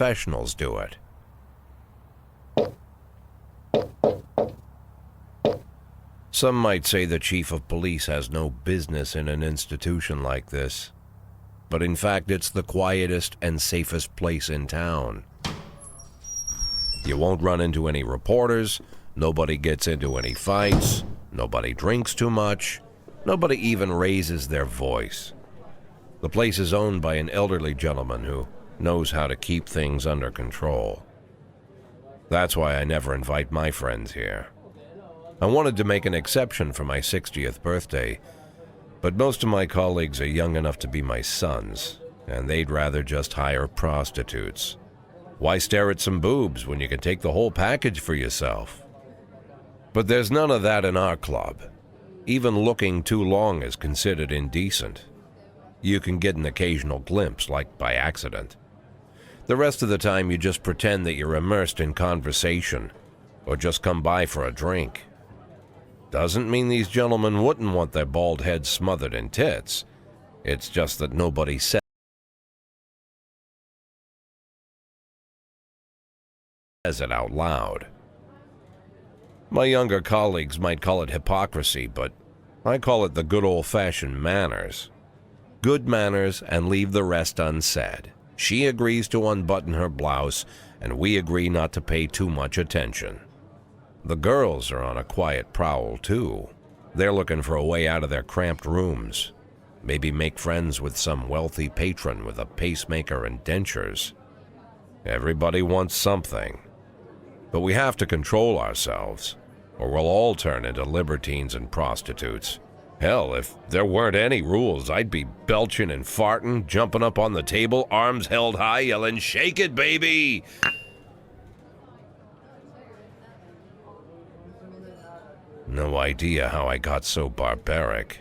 professionals do it. Some might say the chief of police has no business in an institution like this, but in fact it's the quietest and safest place in town. You won't run into any reporters, nobody gets into any fights, nobody drinks too much, nobody even raises their voice. The place is owned by an elderly gentleman who knows how to keep things under control. That's why I never invite my friends here. I wanted to make an exception for my 60th birthday, but most of my colleagues are young enough to be my sons, and they'd rather just hire prostitutes. Why stare at some boobs when you can take the whole package for yourself? But there's none of that in our club. Even looking too long is considered indecent. You can get an occasional glimpse, like by accident. The rest of the time you just pretend that you're immersed in conversation, or just come by for a drink. Doesn't mean these gentlemen wouldn't want their bald heads smothered in tits. It's just that nobody says it out loud. My younger colleagues might call it hypocrisy, but I call it the good old-fashioned manners. Good manners and leave the rest unsaid. She agrees to unbutton her blouse, and we agree not to pay too much attention. The girls are on a quiet prowl, too. They're looking for a way out of their cramped rooms. Maybe make friends with some wealthy patron with a pacemaker and dentures. Everybody wants something. But we have to control ourselves, or we'll all turn into libertines and prostitutes. Hell, if there weren't any rules, I'd be belching and farting, jumping up on the table, arms held high, yelling, "Shake it, baby!" No idea how I got so barbaric.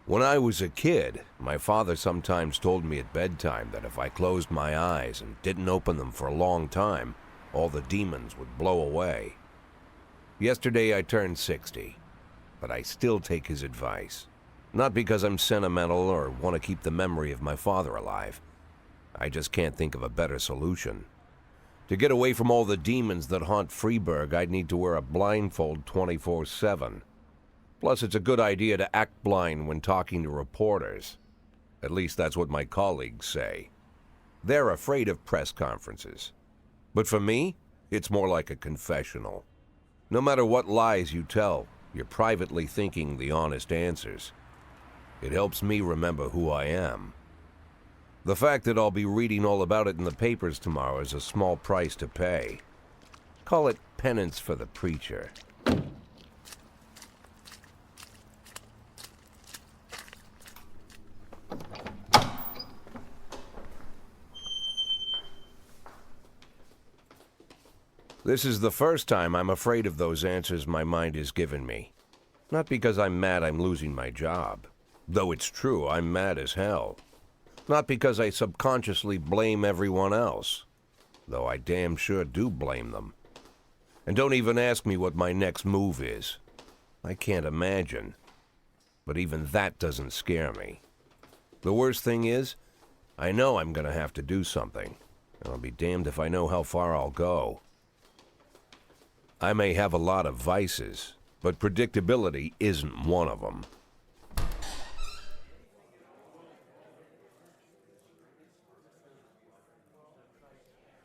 When I was a kid, my father sometimes told me at bedtime that if I closed my eyes and didn't open them for a long time, all the demons would blow away. Yesterday I turned 60, but I still take his advice. Not because I'm sentimental or want to keep the memory of my father alive. I just can't think of a better solution. To get away from all the demons that haunt Freeburg, I'd need to wear a blindfold 24/7. Plus, it's a good idea to act blind when talking to reporters. At least that's what my colleagues say. They're afraid of press conferences. But for me, it's more like a confessional. No matter what lies you tell, you're privately thinking the honest answers. It helps me remember who I am. The fact that I'll be reading all about it in the papers tomorrow is a small price to pay. Call it penance for the preacher. This is the first time I'm afraid of those answers my mind has given me. Not because I'm mad I'm losing my job. Though it's true, I'm mad as hell. Not because I subconsciously blame everyone else. Though I damn sure do blame them. And don't even ask me what my next move is. I can't imagine. But even that doesn't scare me. The worst thing is, I know I'm gonna have to do something. I'll be damned if I know how far I'll go. I may have a lot of vices, but predictability isn't one of them.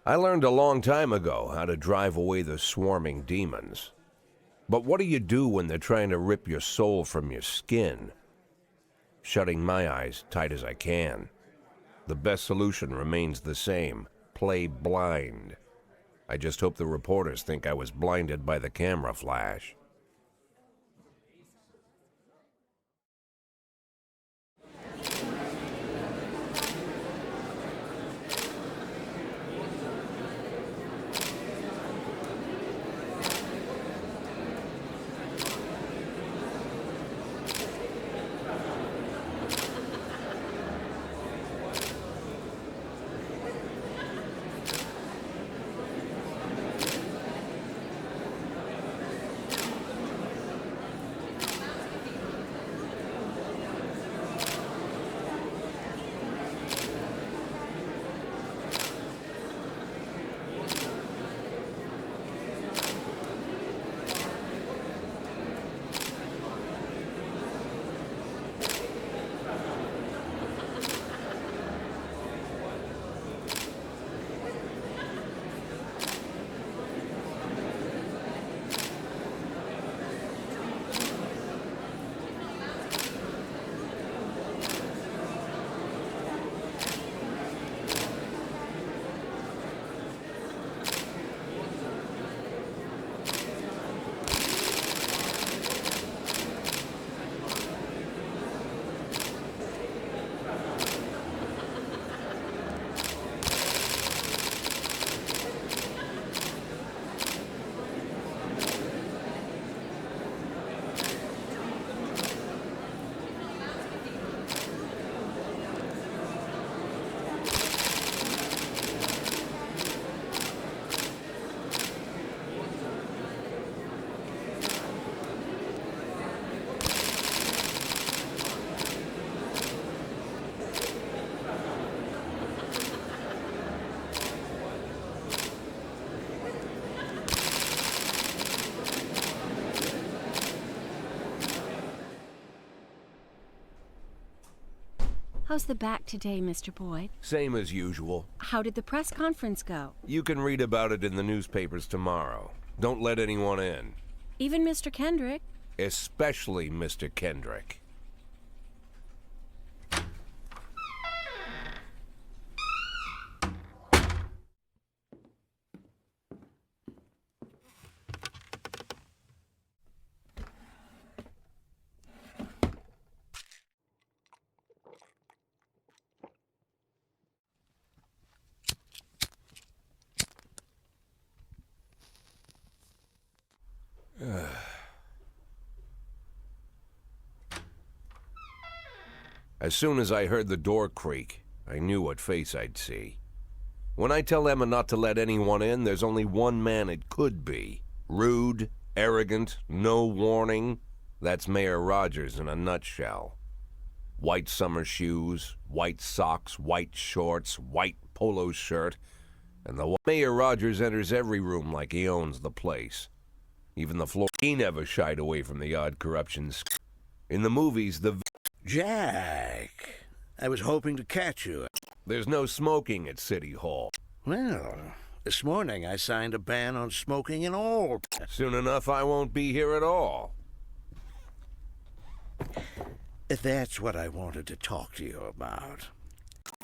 I learned a long time ago how to drive away the swarming demons. But what do you do when they're trying to rip your soul from your skin? Shutting my eyes tight as I can. The best solution remains the same: play blind. I just hope the reporters think I was blinded by the camera flash. How's the back today, Mr. Boyd? Same as usual. How did the press conference go? You can read about it in the newspapers tomorrow. Don't let anyone in. Even Mr. Kendrick? Especially Mr. Kendrick. As soon as I heard the door creak, I knew what face I'd see. When I tell Emma not to let anyone in, there's only one man it could be. Rude, arrogant, no warning. That's Mayor Rogers in a nutshell. White summer shoes, white socks, white shorts, white polo shirt, and Mayor Rogers enters every room like he owns the place. Even the floor. He never shied away from the odd corruption. In the movies, Jack, I was hoping to catch you. There's no smoking at City Hall. Well, this morning I signed a ban on smoking in all. Soon enough, I won't be here at all. That's what I wanted to talk to you about.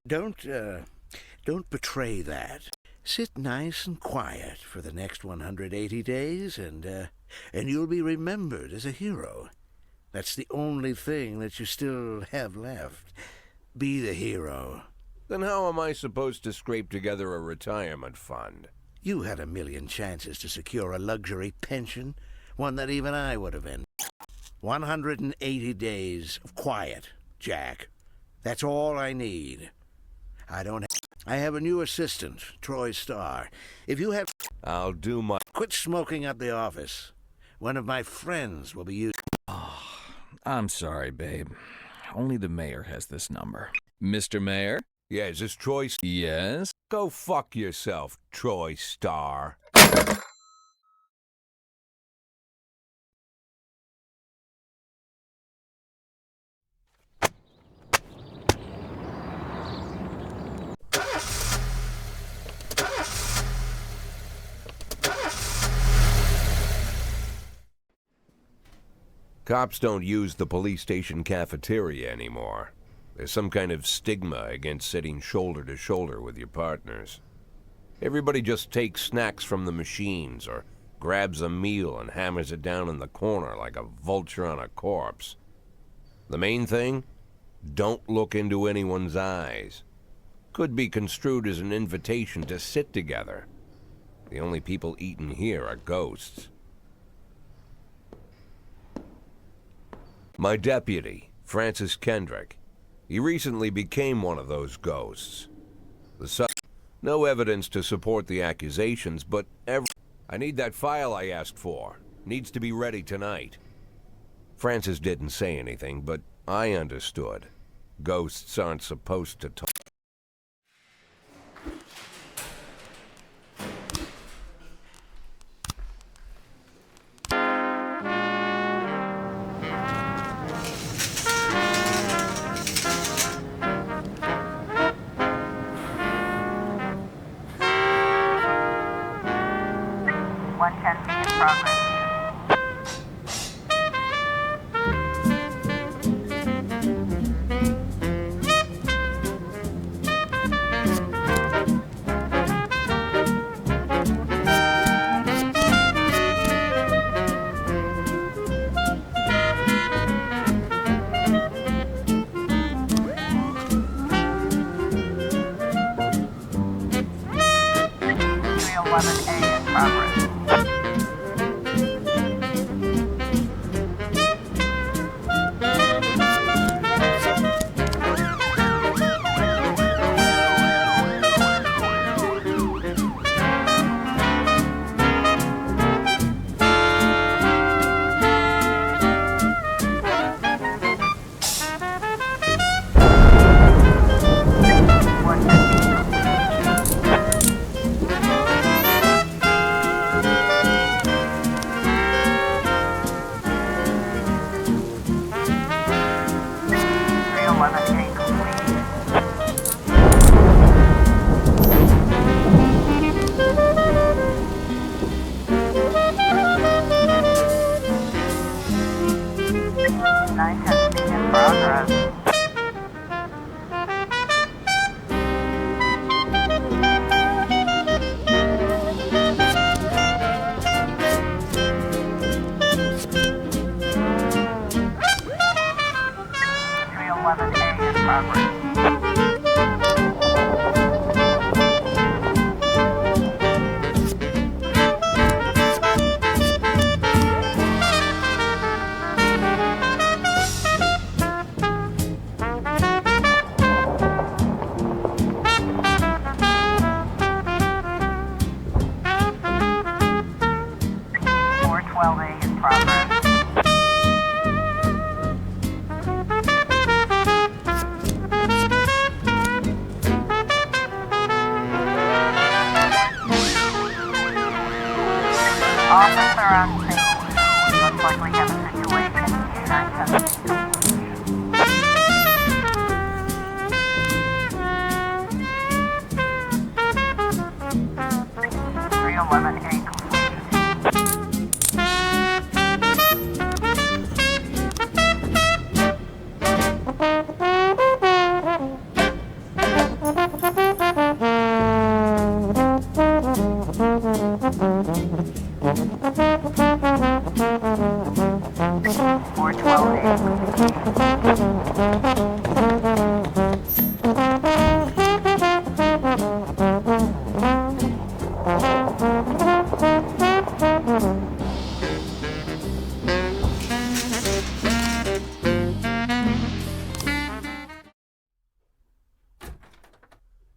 Don't betray that. Sit nice and quiet for the next 180 days, and you'll be remembered as a hero. That's the only thing that you still have left. Be the hero. Then how am I supposed to scrape together a retirement fund? You had a million chances to secure a luxury pension, one that even I would have ended. 180 days of quiet, Jack. That's all I need. I don't have... I have a new assistant, Troy Starr. If you have... I'll do my... Quit smoking at the office. One of my friends will be using... I'm sorry, babe. Only the mayor has this number. Mr. Mayor? Yeah, is this Troy? Yes? Go fuck yourself, Troy Starr. Cops don't use the police station cafeteria anymore. There's some kind of stigma against sitting shoulder to shoulder with your partners. Everybody just takes snacks from the machines or grabs a meal and hammers it down in the corner like a vulture on a corpse. The main thing? Don't look into anyone's eyes. Could be construed as an invitation to sit together. The only people eating here are ghosts. My deputy, Francis Kendrick. He recently became one of those ghosts. No evidence to support the accusations, but I need that file I asked for. Needs to be ready tonight. Francis didn't say anything, but I understood. Ghosts aren't supposed to talk.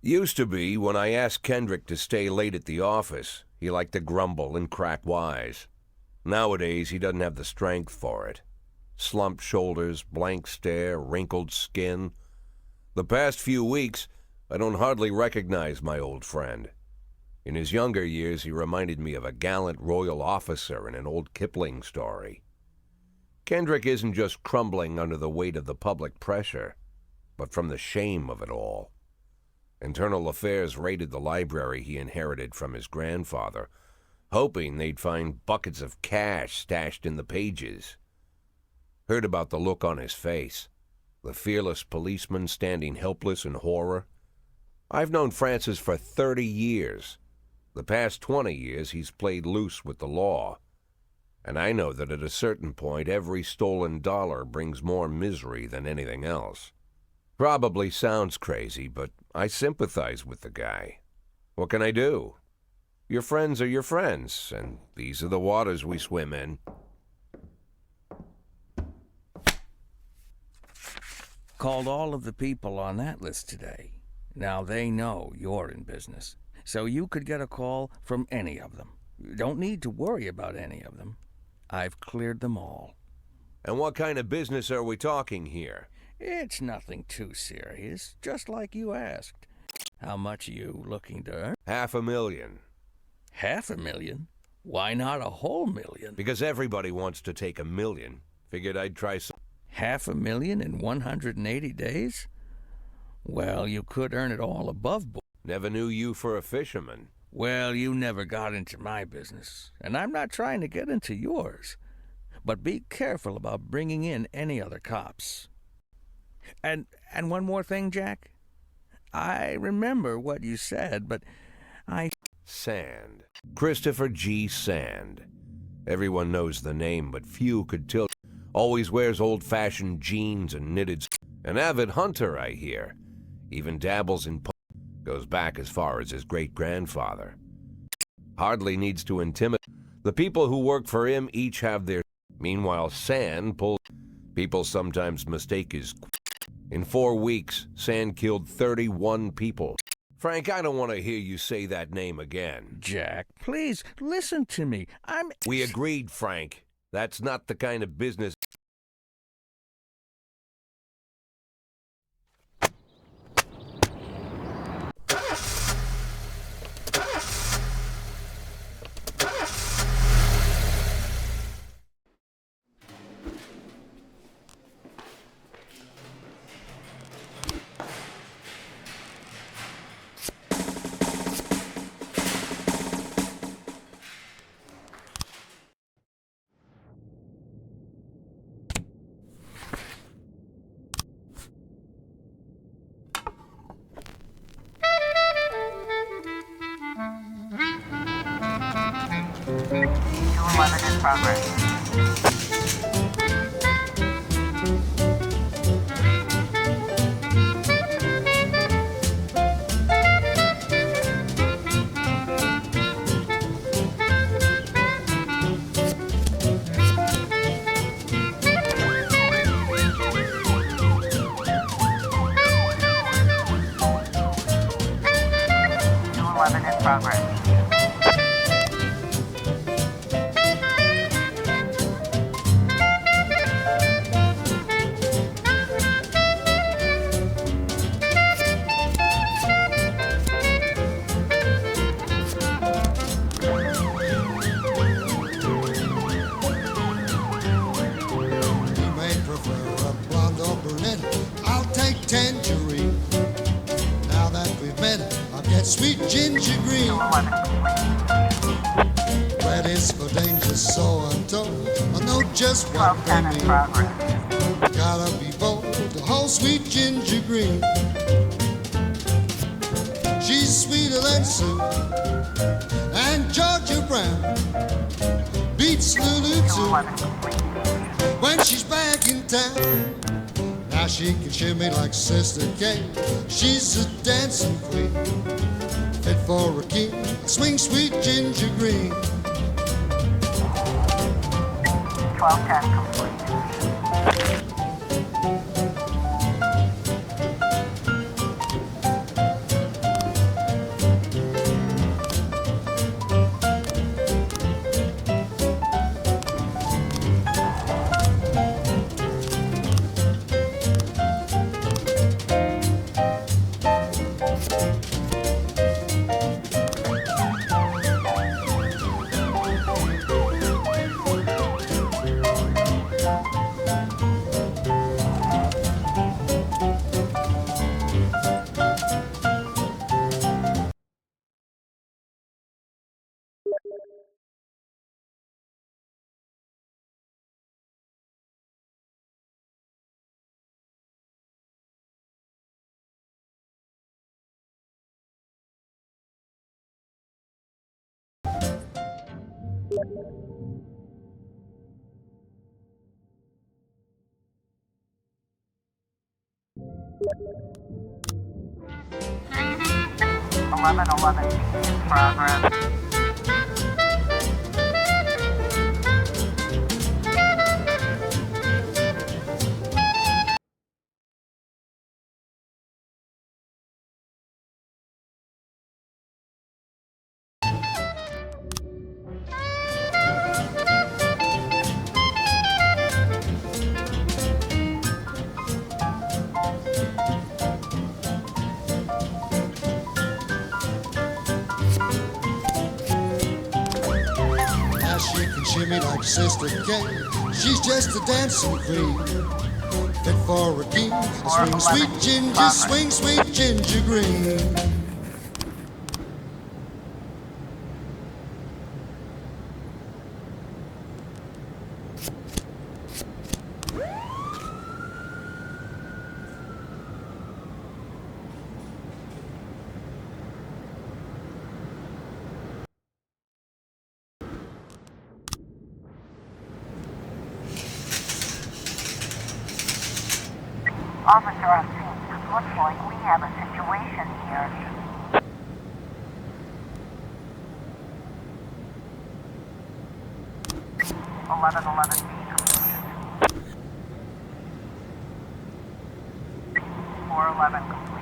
Used to be, when I asked Kendrick to stay late at the office, he liked to grumble and crack wise. Nowadays, he doesn't have the strength for it. Slumped shoulders, blank stare, wrinkled skin. The past few weeks, I don't hardly recognize my old friend. In his younger years, he reminded me of a gallant royal officer in an old Kipling story. Kendrick isn't just crumbling under the weight of the public pressure, but from the shame of it all. Internal Affairs raided the library he inherited from his grandfather, hoping they'd find buckets of cash stashed in the pages. Heard about the look on his face, the fearless policeman standing helpless in horror. I've known Francis for 30 years. The past 20 years he's played loose with the law. And I know that at a certain point every stolen dollar brings more misery than anything else. Probably sounds crazy, but I sympathize with the guy. What can I do? Your friends are your friends, and these are the waters we swim in. Called all of the people on that list today. Now they know you're in business, so you could get a call from any of them. You don't need to worry about any of them. I've cleared them all. And what kind of business are we talking here? It's nothing too serious, just like you asked. How much are you looking to earn? $500,000. $500,000? Why not a whole million? Because everybody wants to take $1 million. Figured I'd try some. $500,000 in 180 days? Well, you could earn it all above board. Never knew you for a fisherman. Well, you never got into my business, and I'm not trying to get into yours. But be careful about bringing in any other cops. And one more thing, Jack. I remember what you said, but Sand. Christopher G. Sand. Everyone knows the name, but few could tell. Always wears old-fashioned jeans and knitted. An avid hunter, I hear. Even dabbles in goes back as far as his great-grandfather. Hardly needs to intimidate. The people who work for him each have their. Meanwhile, Sand pulls. People sometimes mistake his. In 4 weeks, Sand killed 31 people. Frank, I don't want to hear you say that name again. Jack, please, listen to me. We agreed, Frank. That's not the kind of business. In progress. In progress. Tangerine. Now that we've met, I'll get sweet ginger green. That is for danger, so I'm told. I know just what they mean. Gotta be bold to hold sweet ginger green. She's sweeter than Sue and Georgia Brown. Beats Lulu too when she's back in town. Now she can shimmy like Sister Kate. She's a dancing queen, fit for a king. Swing sweet ginger green. 1210 complete. in progress. Now she can shimmy like Sister Kate. She's just a dancing queen, fit for a king. Swing, sweet ginger, swing, sweet ginger green. Officer on scene. Looks like we have a situation here. (1111) completed. 411 complete.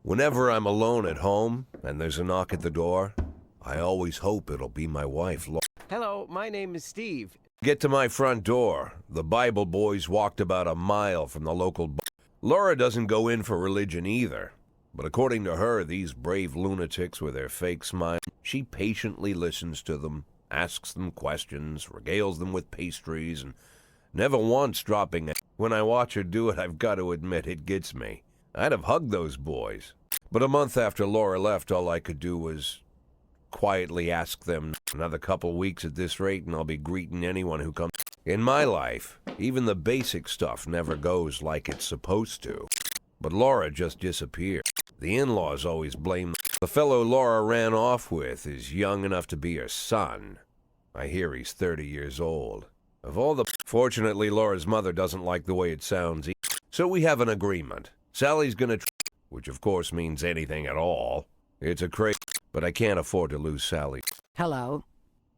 Whenever I'm alone at home and there's a knock at the door, I always hope it'll be my wife, Laura. Hello, my name is Steve. Get to my front door. The Bible boys walked about a mile from the local bar. Laura doesn't go in for religion either, but according to her, these brave lunatics with their fake smile, she patiently listens to them, asks them questions, regales them with pastries, and never once dropping it. When I watch her do it, I've got to admit it gets me. I'd have hugged those boys. But a month after Laura left, all I could do was quietly ask them, another couple weeks at this rate and I'll be greeting anyone who comes. In my life, even the basic stuff never goes like it's supposed to. But Laura just disappeared. The in-laws always blame the fellow Laura ran off with is young enough to be her son. I hear he's 30 years old. Of all the... Fortunately, Laura's mother doesn't like the way it sounds, so we have an agreement. Sally's gonna which of course means anything at all. It's a crazy, but I can't afford to lose Sally. Hello.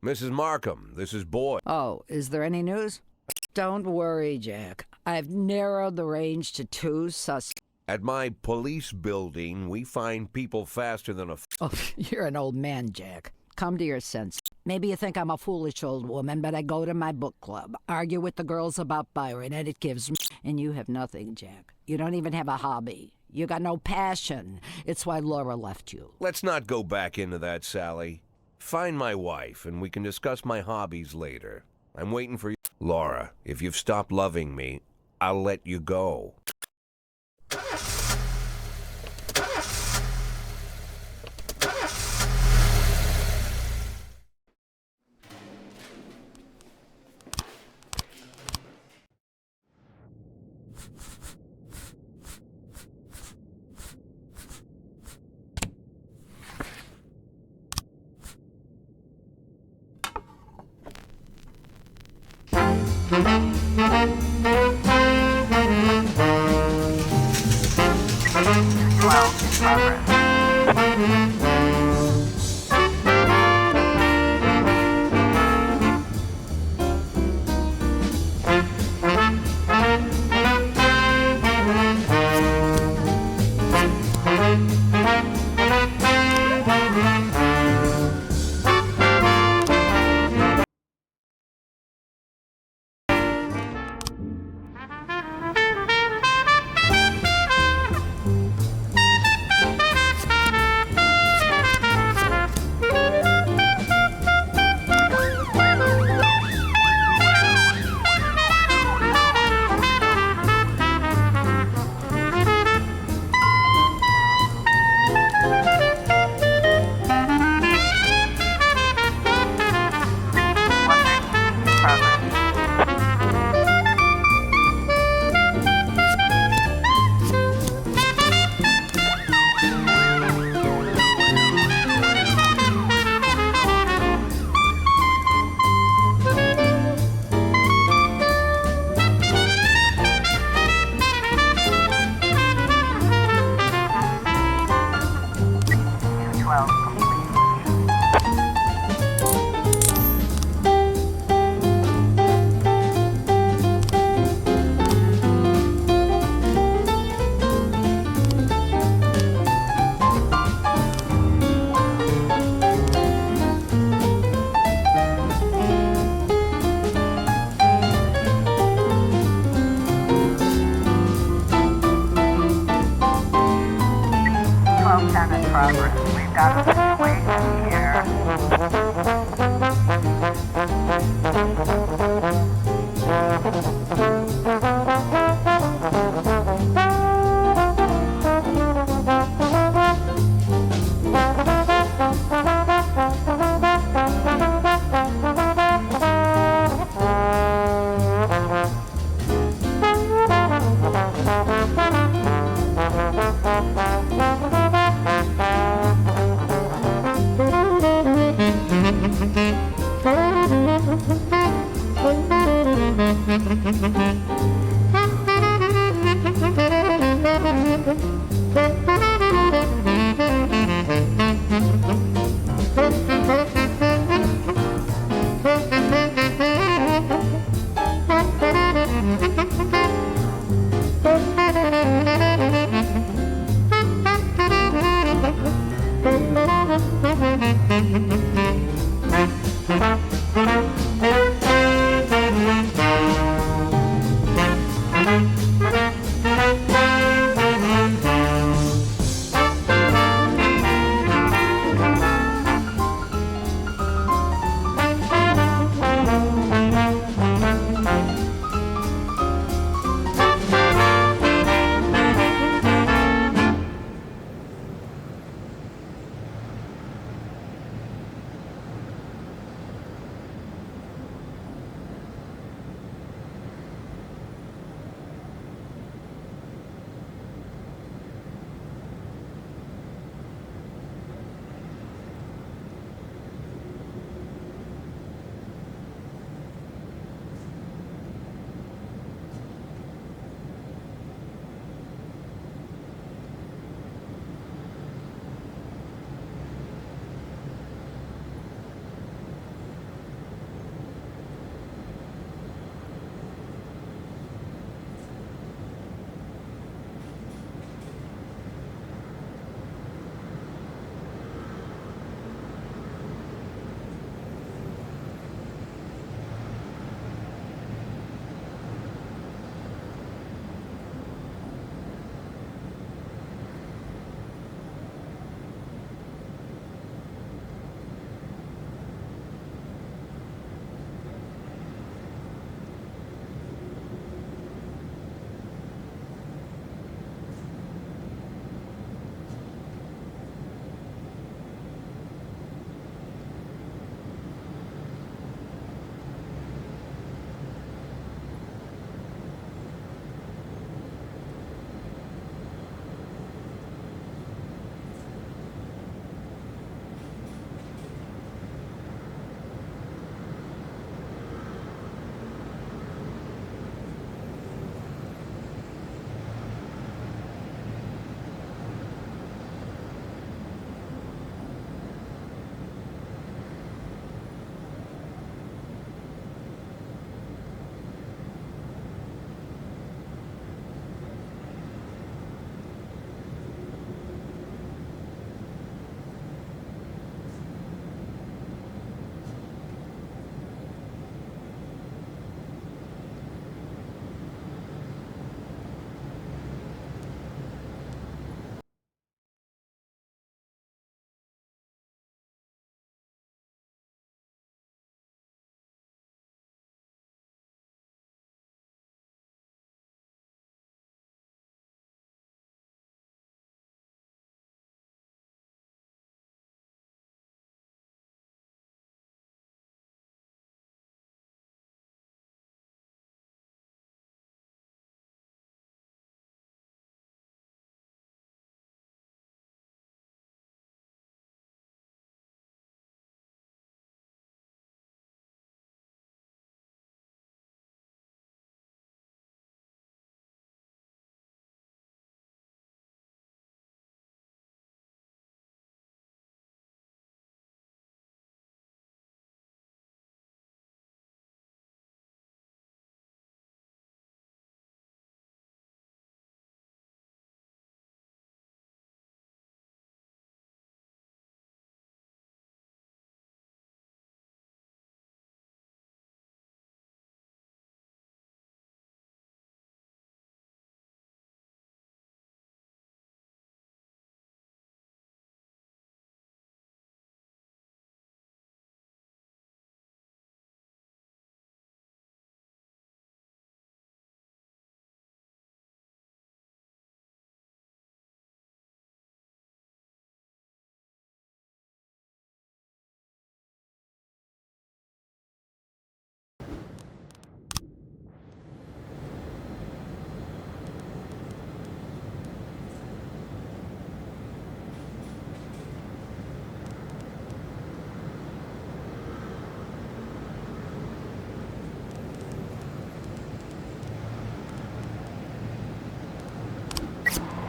Mrs. Markham, this is Boyd. Oh, is there any news? Don't worry, Jack. I've narrowed the range to 2 suspects. At my police building, we find people faster than a... Oh, you're an old man, Jack. Come to your senses. Maybe you think I'm a foolish old woman, but I go to my book club, argue with the girls about Byron, and it gives me... And you have nothing, Jack. You don't even have a hobby. You got no passion. It's why Laura left you. Let's not go back into that, Sally. Find my wife, and we can discuss my hobbies later. I'm waiting for you. Laura, if you've stopped loving me, I'll let you go.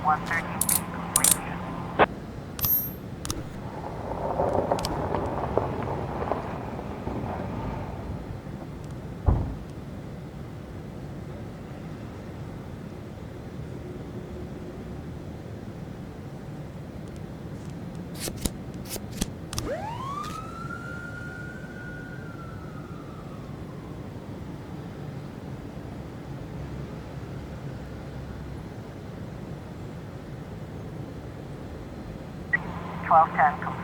113 complete. Twelve ten complete.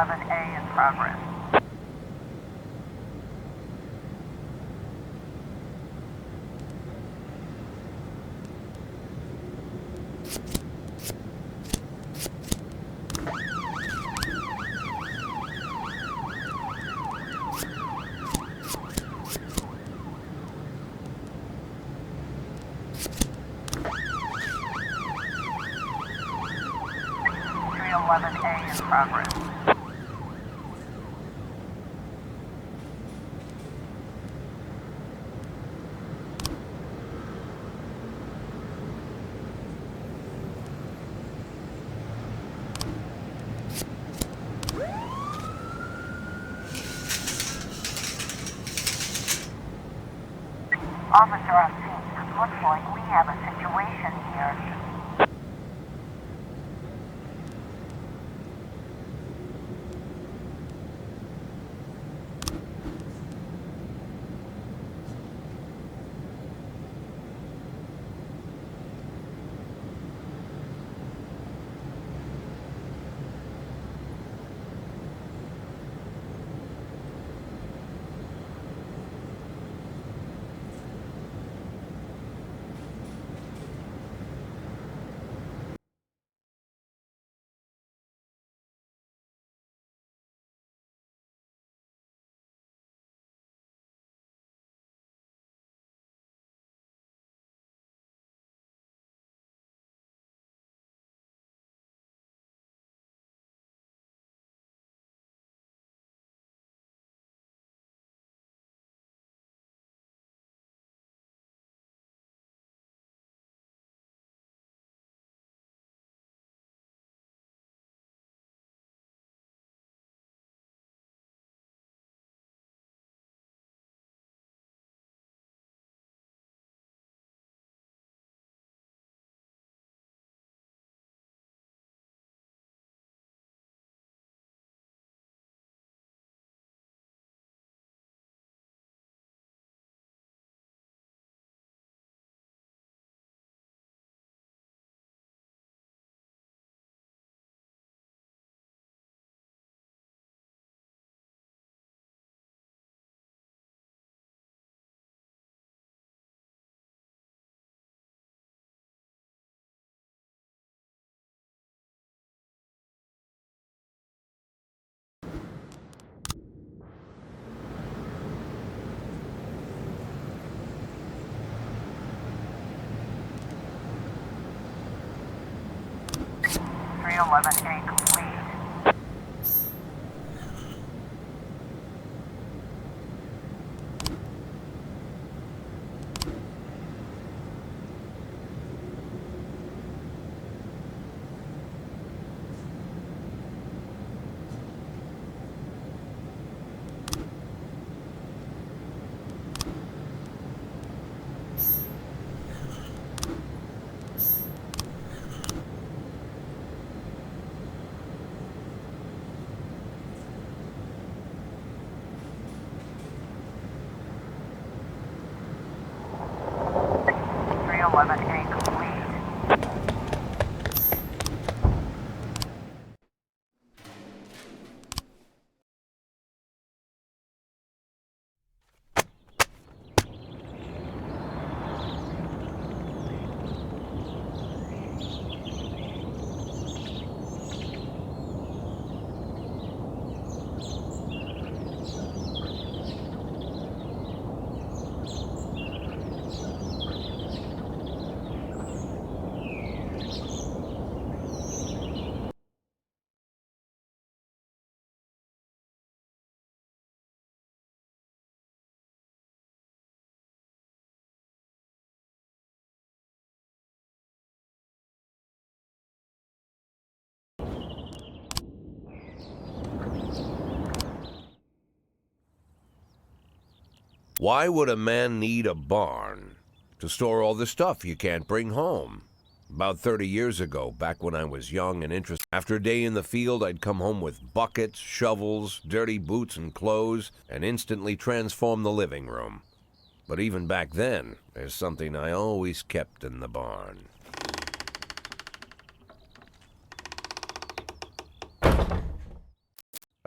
A in progress. A in progress. Officer on scene, looks like we have a situation here. A complete. 211A complete. Why would a man need a barn? To store all the stuff you can't bring home. About 30 years ago, back when I was young and interested, after a day in the field, I'd come home with buckets, shovels, dirty boots and clothes, and instantly transform the living room. But even back then, there's something I always kept in the barn.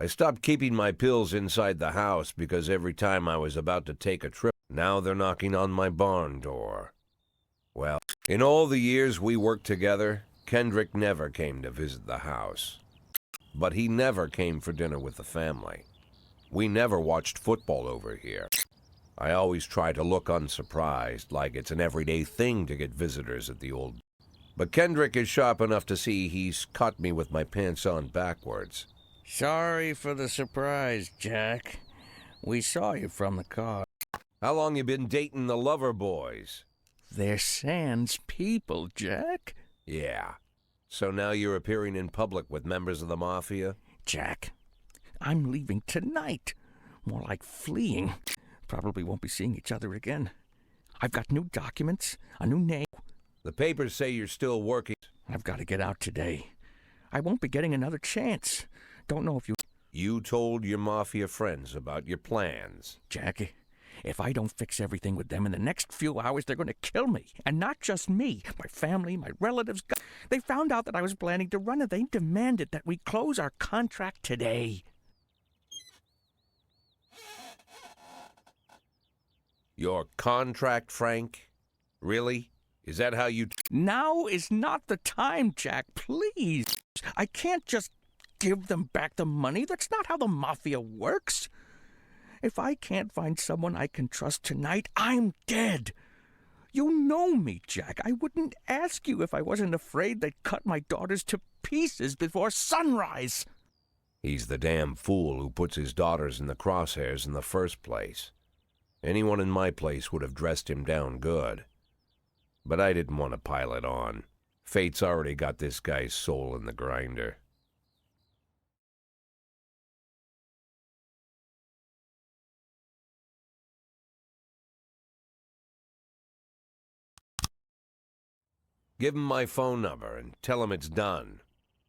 I stopped keeping my pills inside the house because every time I was about to take a trip, now they're knocking on my barn door. Well, in all the years we worked together, Kendrick never came to visit the house. But he never came for dinner with the family. We never watched football over here. I always try to look unsurprised, like it's an everyday thing to get visitors at the old... But Kendrick is sharp enough to see he's caught me with my pants on backwards. Sorry for the surprise, Jack. We saw you from the car. How long you been dating the lover boys? They're sans people, Jack. Yeah. So now you're appearing in public with members of the mafia? Jack, I'm leaving tonight. More like fleeing. Probably won't be seeing each other again. I've got new documents, a new name. The papers say you're still working. I've got to get out today. I won't be getting another chance. Don't know if you... You told your mafia friends about your plans. Jackie, if I don't fix everything with them in the next few hours, they're going to kill me. And not just me. My family, my relatives. They found out that I was planning to run, and they demanded that we close our contract today. Your contract, Frank? Really? Is that how you... Now is not the time, Jack. Please. I can't just give them back the money. That's not how the mafia works. If I can't find someone I can trust tonight, I'm dead. You know me, Jack. I wouldn't ask you if I wasn't afraid they'd cut my daughters to pieces before sunrise. He's the damn fool who puts his daughters in the crosshairs in the first place. Anyone in my place would have dressed him down good. But I didn't want to pile it on. Fate's already got this guy's soul in the grinder. Give him my phone number and tell him it's done.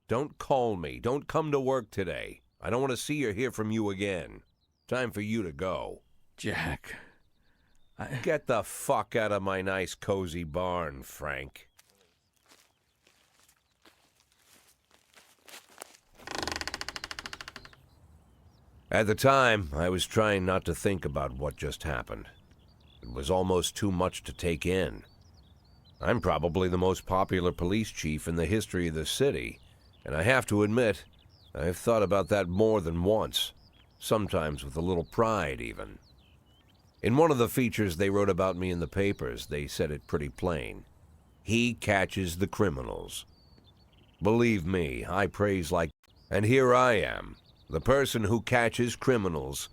Don't call me. Don't come to work today. I don't want to see or hear from you again. Time for you to go. Jack, Get the fuck out of my nice cozy barn, Frank. At the time, I was trying not to think about what just happened. It was almost too much to take in. I'm probably the most popular police chief in the history of the city, and I have to admit, I've thought about that more than once, sometimes with a little pride even. In one of the features they wrote about me in the papers, they said it pretty plain. He catches the criminals. Believe me, I praise like... And here I am, the person who catches criminals,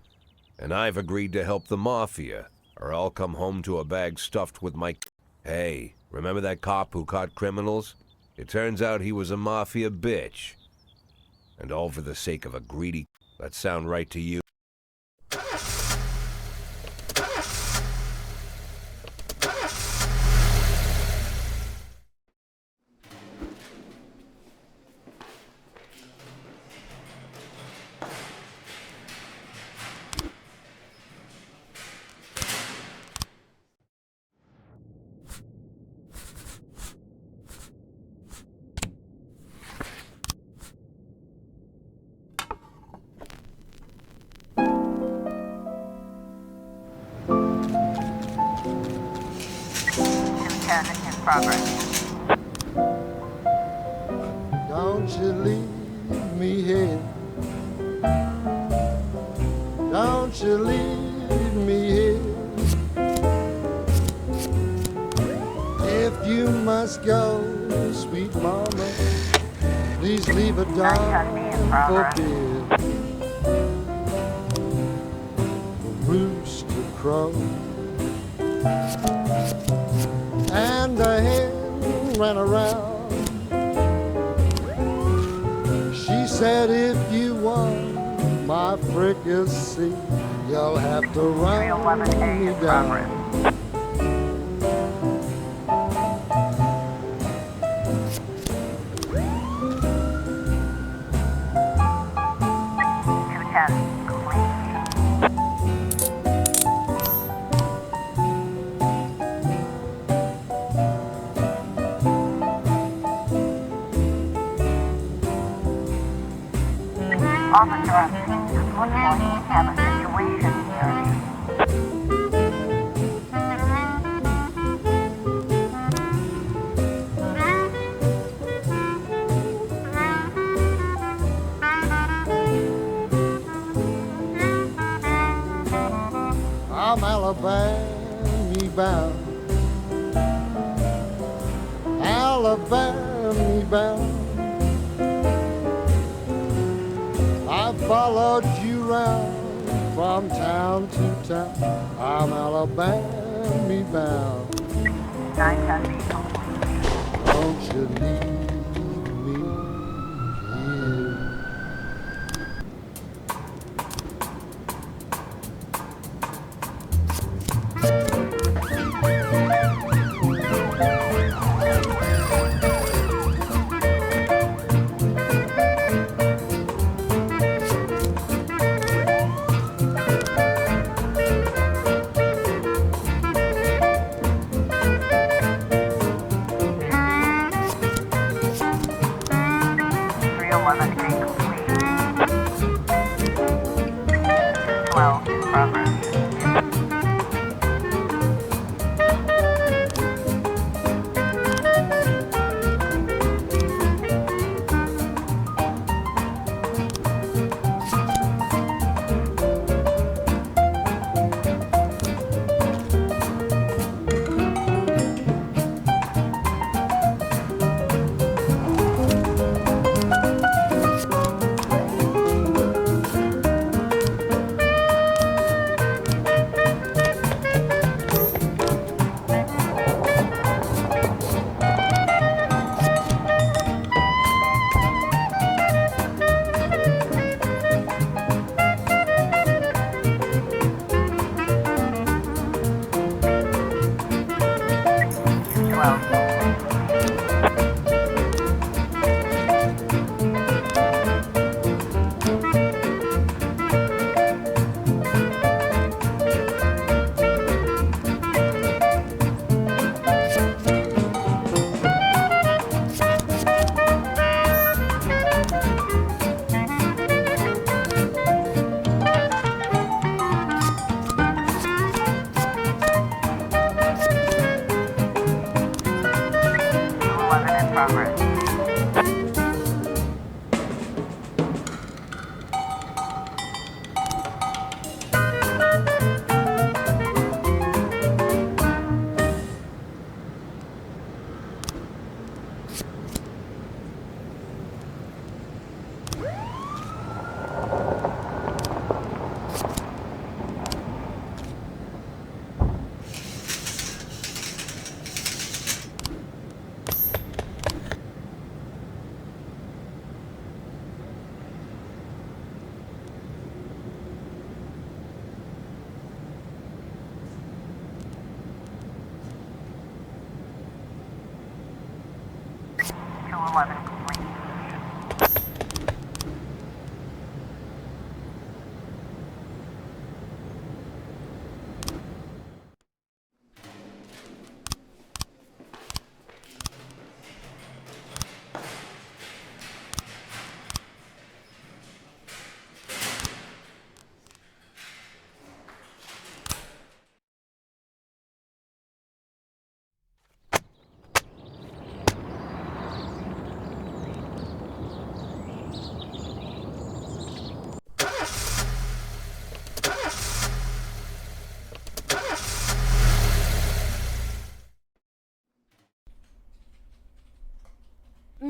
and I've agreed to help the mafia, or I'll come home to a bag stuffed with my... Hey, remember that cop who caught criminals? It turns out he was a mafia bitch. And all for the sake of a greedy... That sound right to you? progress. Don't you leave me here. Don't you leave me here. If you must go, sweet mama, please leave a dime for beer. The rooster crow and the hen ran around. She said, if you want my fricassee, you'll have to run me down. Officer on scene. Good morning. We have a situation here. I'm Alabama bound, Alabama bound. I followed you round from town to town. I'm Alabama bound. 910 complete. Don't you leave me here.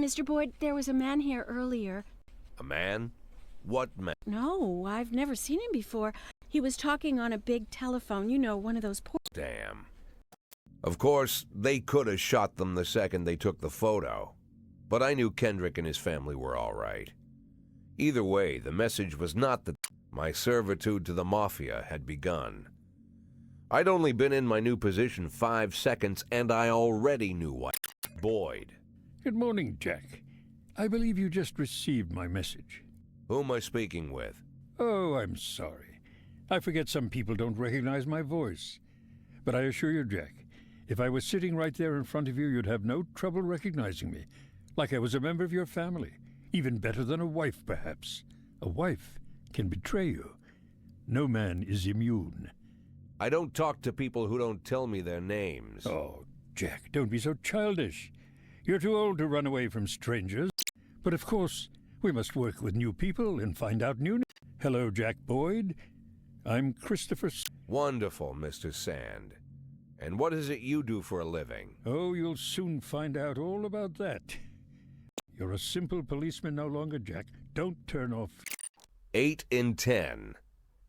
Mr. Boyd, there was a man here earlier. A man? What man? No, I've never seen him before. He was talking on a big telephone, you know, one of those Damn. Of course, they could have shot them the second they took the photo. But I knew Kendrick and his family were all right. Either way, the message was not that my servitude to the Mafia had begun. I'd only been in my new position 5 seconds, and I already knew what Boyd. Good morning, Jack. I believe you just received my message. Who am I speaking with? Oh, I'm sorry. I forget some people don't recognize my voice. But I assure you, Jack, if I was sitting right there in front of you, you'd have no trouble recognizing me. Like I was a member of your family. Even better than a wife, perhaps. A wife can betray you. No man is immune. I don't talk to people who don't tell me their names. Oh, Jack, don't be so childish. You're too old to run away from strangers. But of course, we must work with new people and find out new names. Hello, Jack Boyd. I'm Christopher. Wonderful, Mr. Sand. And what is it you do for a living? Oh, you'll soon find out all about that. You're a simple policeman no longer, Jack. Don't turn off. 8 in 10.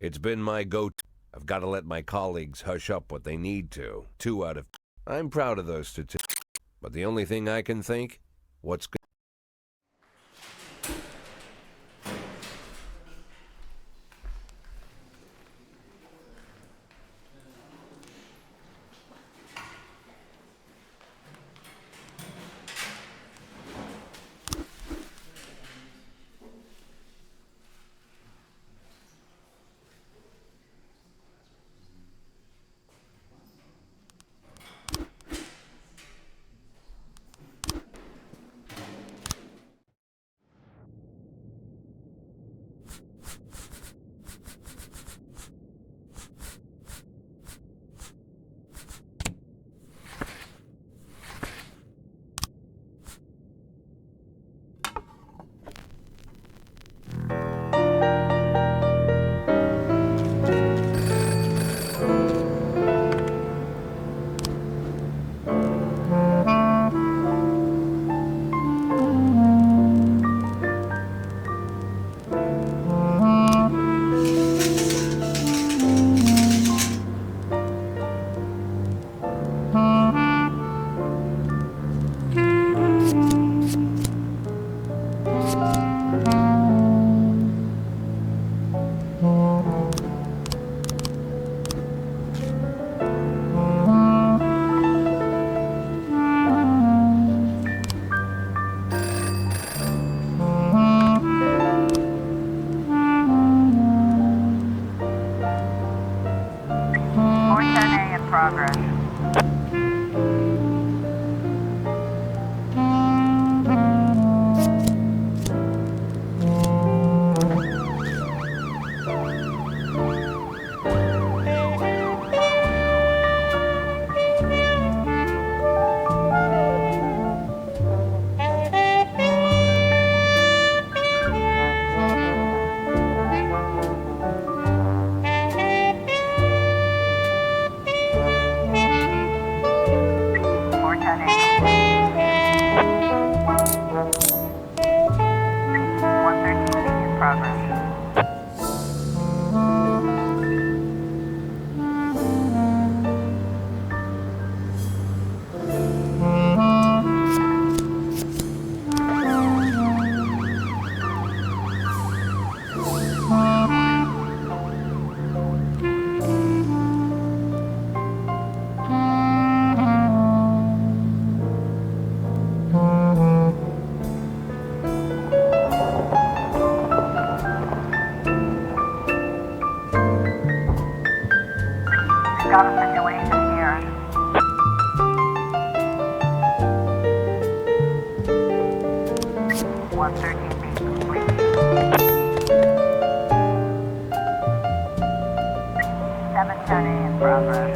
It's been my go-to. I've got to let my colleagues hush up what they need to. 2 out of... I'm proud of those statistics. But the only thing I can think, what's good... Got a situation here. One 13B complete. 710A in progress.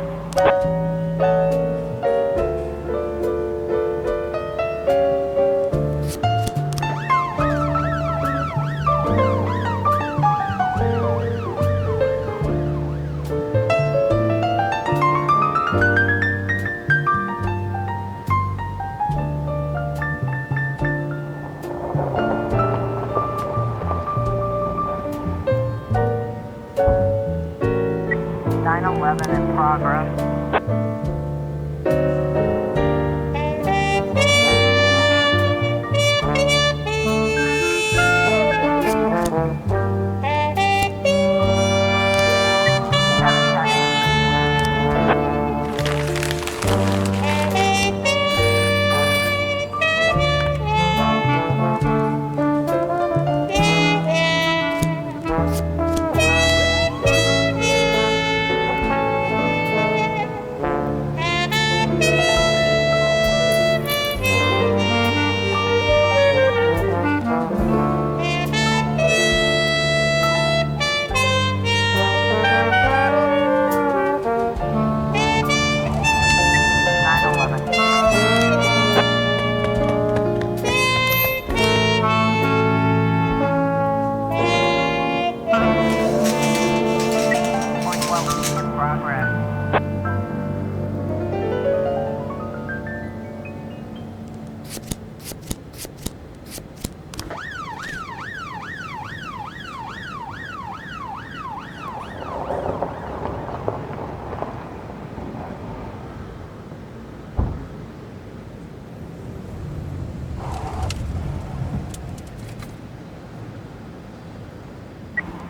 911 in progress.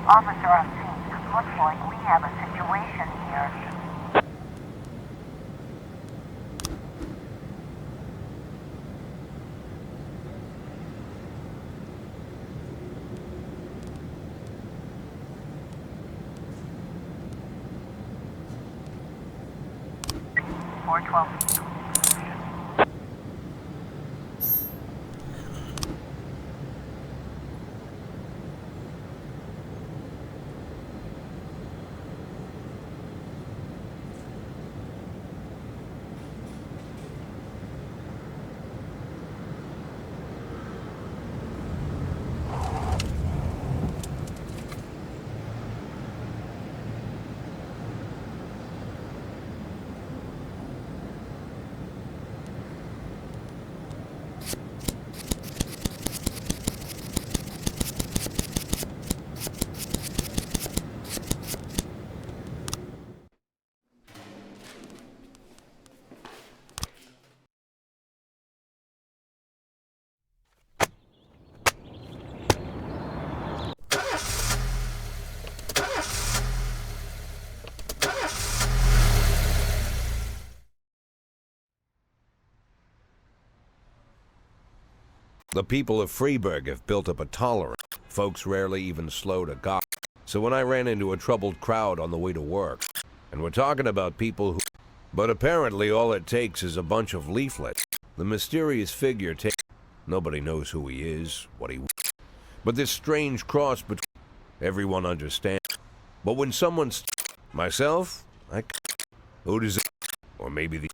Officer on scene, it looks like we have a situation here. .412. The people of Freeburg have built up a tolerance. Folks rarely even slow to gossip. So when I ran into a troubled crowd on the way to work, and we're talking about people who... But apparently all it takes is a bunch of leaflets. The mysterious figure takes... Nobody knows who he is, what he... But this strange cross between... Everyone understands. But when someone's... Myself? Who does it... Or maybe the...